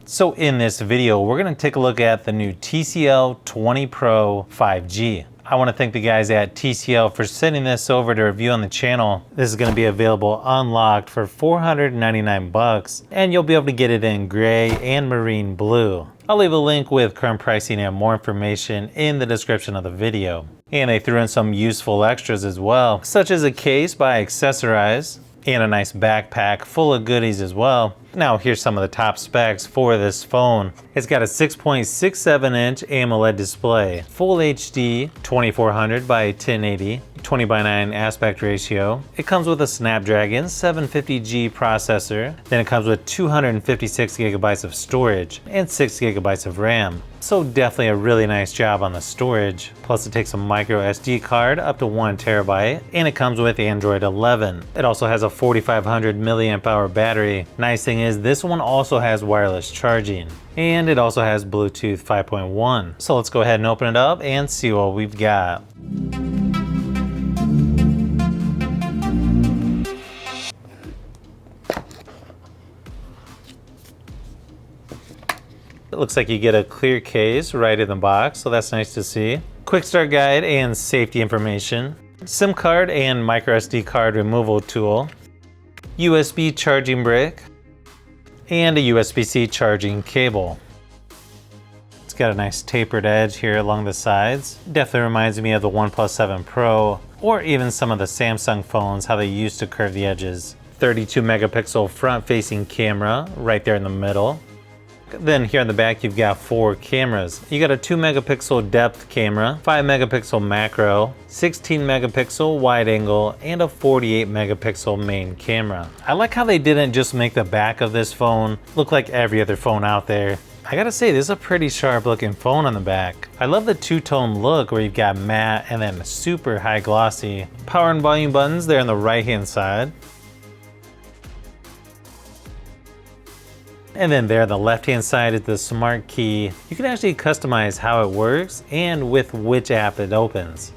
So in this video, we're going to take a look at the new TCL 20 Pro 5G. I want to thank the guys at TCL for sending this over to review on the channel. This is going to be available unlocked for $499, and you'll be able to get it in gray and marine blue. I'll leave a link with current pricing and more information in the description of the video. And they threw in some useful extras as well, such as a case by Accessorize and a nice backpack full of goodies as well. Now here's some of the top specs for this phone. It's got a 6.67 inch AMOLED display, full HD 2400 by 1080, 20:9 aspect ratio. It comes with a Snapdragon 750G processor. Then it comes with 256 gigabytes of storage and 6 gigabytes of RAM. So definitely a really nice job on the storage. Plus it takes a micro SD card up to 1 terabyte, and it comes with Android 11. It also has a 4500 milliamp hour battery. Nice thing is this one also has wireless charging, and it also has Bluetooth 5.1. So let's go ahead and open it up and see what we've got. It looks like you get a clear case right in the box, so that's nice to see. Quick start guide and safety information. SIM card and micro SD card removal tool. USB charging brick. And a USB-C charging cable. It's got a nice tapered edge here along the sides. Definitely reminds me of the OnePlus 7 Pro, or even some of the Samsung phones, how they used to curve the edges. 32 megapixel front-facing camera right there in the middle. Then here in the back you've got 4 cameras. You got a 2 megapixel depth camera, 5 megapixel macro, 16 megapixel wide angle, and a 48 megapixel main camera. I like how they didn't just make the back of this phone look like every other phone out there. I gotta say, this is a pretty sharp looking phone on the back. I love the two-tone look where you've got matte and then super high glossy. Power and volume buttons there on the right hand side. And then there on the left hand side is the smart key. You can actually customize how it works and with which app it opens.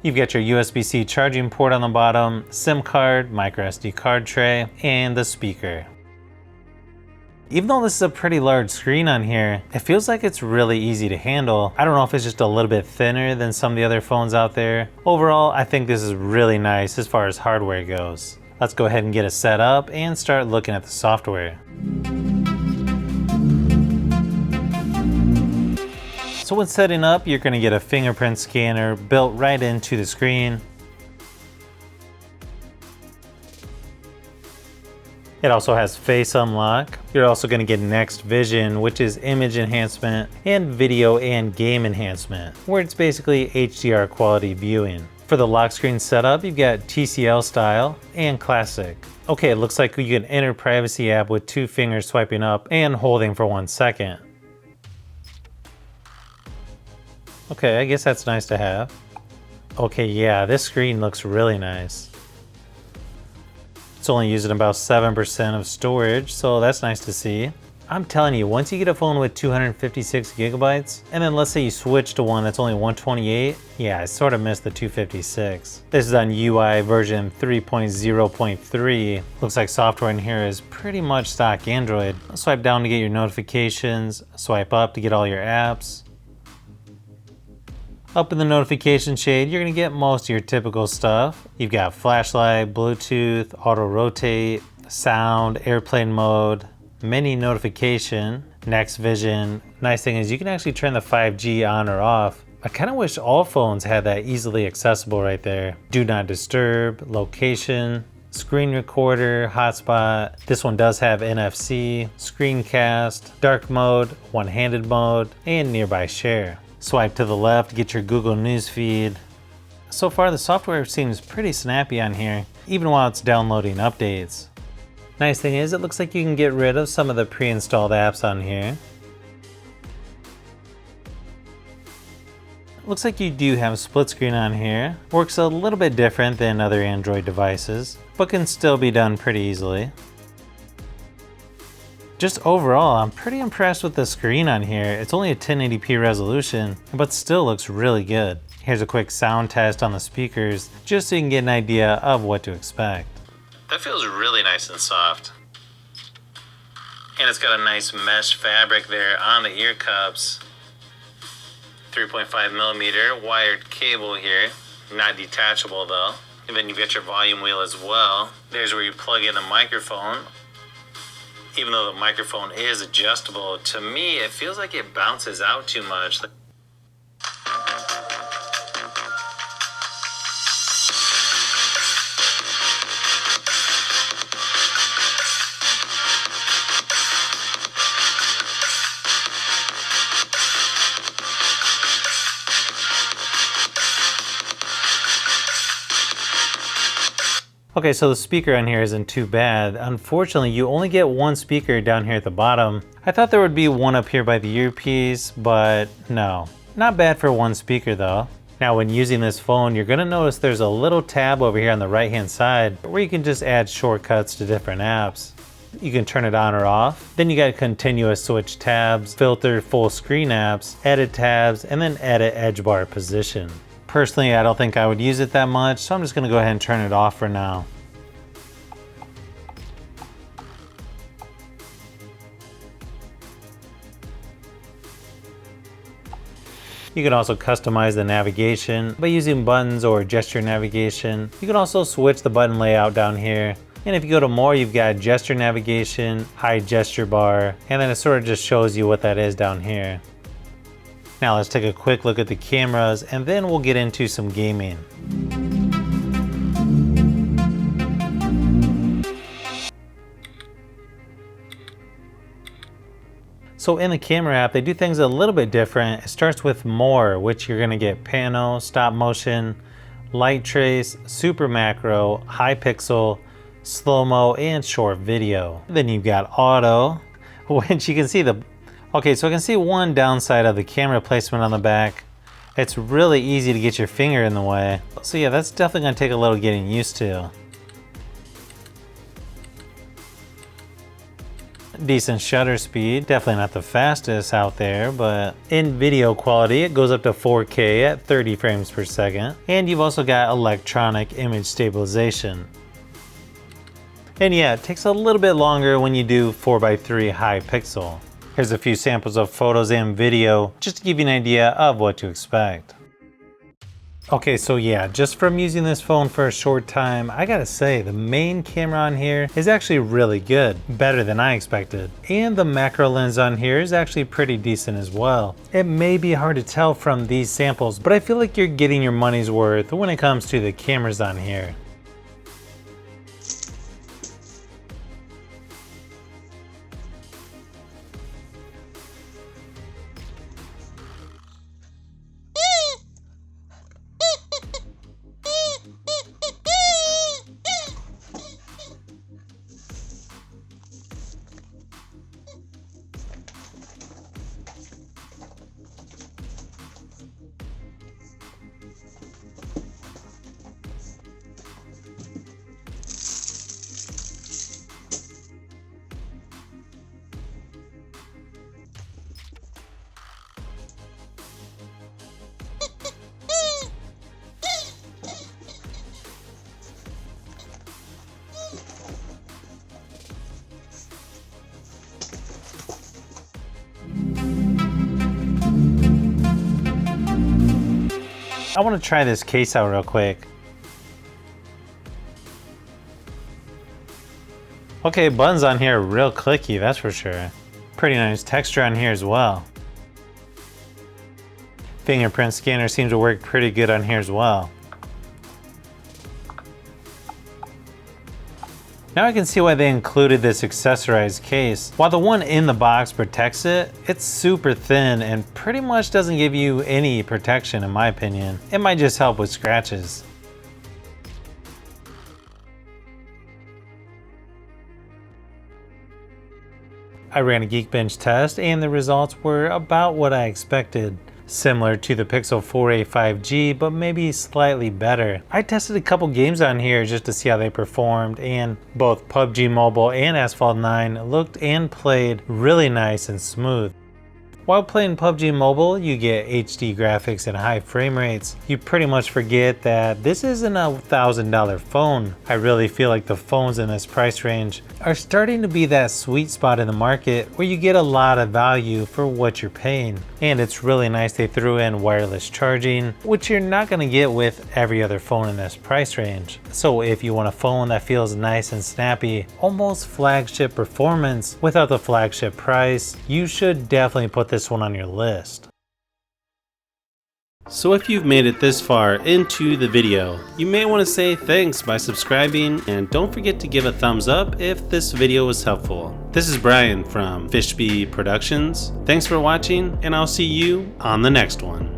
You've got your USB-C charging port on the bottom, SIM card, micro SD card tray, and the speaker. Even though this is a pretty large screen on here, it feels like it's really easy to handle. I don't know if it's just a little bit thinner than some of the other phones out there. Overall, I think this is really nice as far as hardware goes. Let's go ahead and get it set up and start looking at the software. So when setting up, you're going to get a fingerprint scanner built right into the screen. It also has face unlock. You're also going to get Next Vision, which is image enhancement, and video and game enhancement, where it's basically HDR quality viewing. For the lock screen setup, you've got TCL style and classic. Okay, it looks like you can enter privacy app with 2 fingers swiping up and holding for 1 second. Okay, I guess that's nice to have. Okay, yeah, this screen looks really nice. It's only using about 7% of storage, so that's nice to see. I'm telling you, once you get a phone with 256 gigabytes, and then let's say you switch to one that's only 128, yeah, I sort of missed the 256. This is on UI version 3.0.3. Looks like software in here is pretty much stock Android. Swipe down to get your notifications, swipe up to get all your apps. Up in the notification shade, you're gonna get most of your typical stuff. You've got flashlight, Bluetooth, auto rotate, sound, airplane mode, mini notification, Next Vision. Nice thing is you can actually turn the 5G on or off. I kind of wish all phones had that easily accessible right there. Do not disturb, location, screen recorder, hotspot. This one does have NFC, screencast, dark mode, one-handed mode, and nearby share. Swipe to the left, get your Google News feed. So far the software seems pretty snappy on here, even while it's downloading updates. Nice thing is, it looks like you can get rid of some of the pre-installed apps on here. Looks like you do have split screen on here. Works a little bit different than other Android devices, but can still be done pretty easily. Just overall, I'm pretty impressed with the screen on here. It's only a 1080p resolution, but still looks really good. Here's a quick sound test on the speakers, just so you can get an idea of what to expect. That feels really nice and soft. And it's got a nice mesh fabric there on the ear cups. 3.5 millimeter wired cable here, not detachable though. And then you've got your volume wheel as well. There's where you plug in the microphone. Even though the microphone is adjustable, to me it feels like it bounces out too much. Okay, so the speaker on here isn't too bad. Unfortunately, you only get one speaker down here at the bottom. I thought there would be one up here by the earpiece, but no. Not bad for one speaker though. Now when using this phone, you're gonna notice there's a little tab over here on the right-hand side where you can just add shortcuts to different apps. You can turn it on or off. Then you got continuous switch tabs, filter full screen apps, edit tabs, and then edit edge bar position. Personally, I don't think I would use it that much, so I'm just gonna go ahead and turn it off for now. You can also customize the navigation by using buttons or gesture navigation. You can also switch the button layout down here. And if you go to more, you've got gesture navigation, high gesture bar, and then it sort of just shows you what that is down here. Now let's take a quick look at the cameras and then we'll get into some gaming. So in the camera app, they do things a little bit different. It starts with more, which you're gonna get pano, stop motion, light trace, super macro, high pixel, slow-mo, and short video. Then you've got auto, which you can see okay, so I can see one downside of the camera placement on the back. It's really easy to get your finger in the way. So yeah, that's definitely gonna take a little getting used to. Decent shutter speed, definitely not the fastest out there, but in video quality, it goes up to 4K at 30 frames per second. And you've also got electronic image stabilization. And yeah, it takes a little bit longer when you do 4:3 high pixel. Here's a few samples of photos and video, just to give you an idea of what to expect. Okay, so yeah, just from using this phone for a short time, I gotta say, the main camera on here is actually really good, better than I expected. And the macro lens on here is actually pretty decent as well. It may be hard to tell from these samples, but I feel like you're getting your money's worth when it comes to the cameras on here. I want to try this case out real quick. Okay, buttons on here are real clicky, that's for sure. Pretty nice texture on here as well. Fingerprint scanner seems to work pretty good on here as well. Now I can see why they included this accessorized case. While the one in the box protects it, it's super thin and pretty much doesn't give you any protection in my opinion. It might just help with scratches. I ran a Geekbench test and the results were about what I expected. Similar to the Pixel 4a 5G, but maybe slightly better. I tested a couple games on here just to see how they performed, and both PUBG Mobile and Asphalt 9 looked and played really nice and smooth. While playing PUBG Mobile, you get HD graphics and high frame rates. You pretty much forget that this isn't a $1,000 phone. I really feel like the phones in this price range are starting to be that sweet spot in the market where you get a lot of value for what you're paying. And it's really nice they threw in wireless charging, which you're not going to get with every other phone in this price range. So if you want a phone that feels nice and snappy, almost flagship performance without the flagship price, you should definitely put this one on your list. So if you've made it this far into the video, you may want to say thanks by subscribing, and don't forget to give a thumbs up if this video was helpful. This is Brian from Fishbee Productions. Thanks for watching, and I'll see you on the next one.